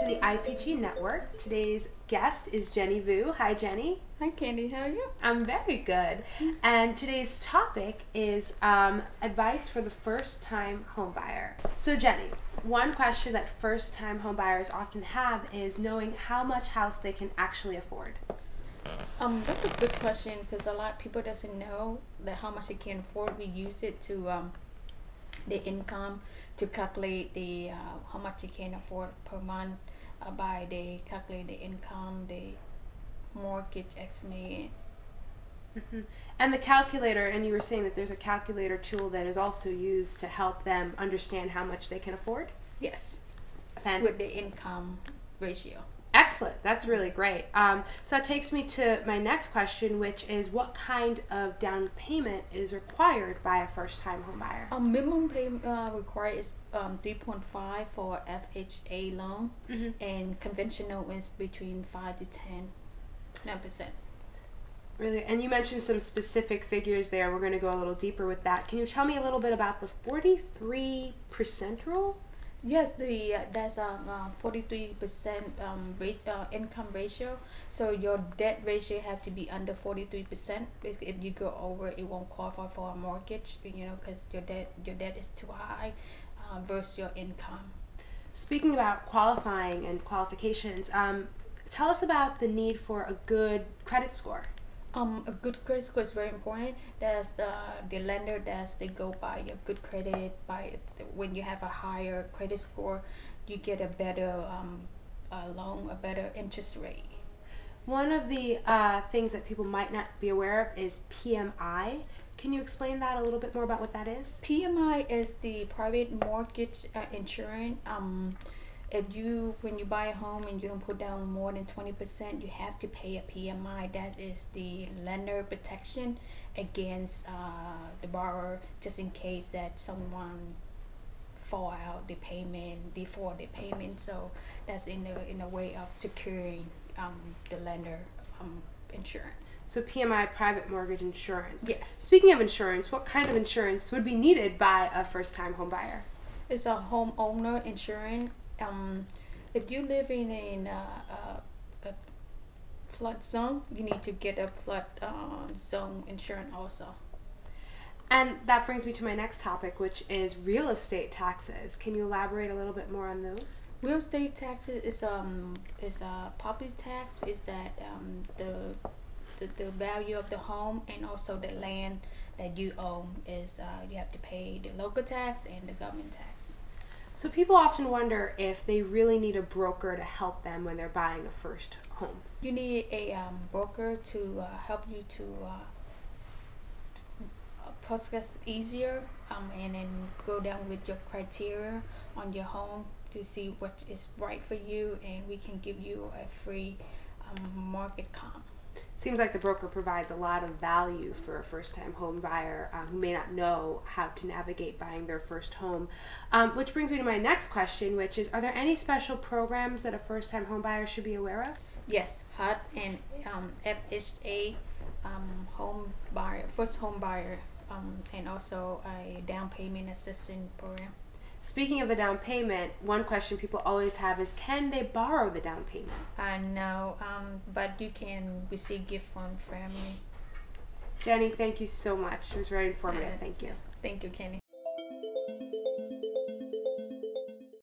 to the IPG Network. Today's guest is Jenny Vu. Hi, Jenny. Hi, Candy. How are you? I'm very good. And today's topic is advice for the first-time homebuyer. So, Jenny, one question that first-time homebuyers often have is knowing how much house they can actually afford. That's a good question because a lot of people doesn't know that how much they can afford. We use it to the income to calculate the how much you can afford per month. By they calculate the income, the mortgage estimate. And the calculator, and you were saying that there's a calculator tool that is also used to help them understand how much they can afford? Yes, And with the income ratio. excellent. That's really great. So that takes me to my next question, which is what kind of down payment is required by a first-time homebuyer? Minimum payment required is 3.5 for FHA loan, and conventional is between 5 to 9%. Really, and you mentioned some specific figures there. We're going to go a little deeper with that. Can you tell me a little bit about the 43% rule? Yes, there's a 43% income ratio. So your debt ratio has to be under 43%. If you go over, it won't qualify for a mortgage. You know, because your debt is too high versus your income. Speaking about qualifying and qualifications, tell us about the need for a good credit score. A good credit score is very important. That's the lender they go by your good credit. When you have a higher credit score, you get a better loan, a better interest rate. One of the things that people might not be aware of is PMI. Can you explain that a little bit more about what that is? PMI is the private mortgage insurance. When you buy a home and you don't put down more than 20%, you have to pay a PMI. That is the lender protection against the borrower, just in case that someone fall out the payment, default the payment. So that's in a way of securing the lender insurance. So PMI, private mortgage insurance. Yes. Speaking of insurance, what kind of insurance would be needed by a first-time homebuyer? It's a homeowner insurance. If you live in a flood zone, you need to get a flood zone insurance also. And that brings me to my next topic, which is real estate taxes. Can you elaborate a little bit more on those? Real estate taxes is a property tax. Is that the value of the home and also the land that you own is you have to pay the local tax and the government tax. So people often wonder if they really need a broker to help them when they're buying a first home. You need a broker to help you to process easier and then go down with your criteria on your home to see what is right for you, and we can give you a free market comp. Seems like the broker provides a lot of value for a first-time home buyer who may not know how to navigate buying their first home. Which brings me to my next question, which is, are there any special programs that a first-time home buyer should be aware of? Yes, HUD and FHA home buyer, first home buyer, and also a down payment assistance program. Speaking of the down payment, one question people always have is, can they borrow the down payment? No, but you can receive gift from family. Jenny, thank you so much. It was very informative. Thank you. Thank you, Kenny.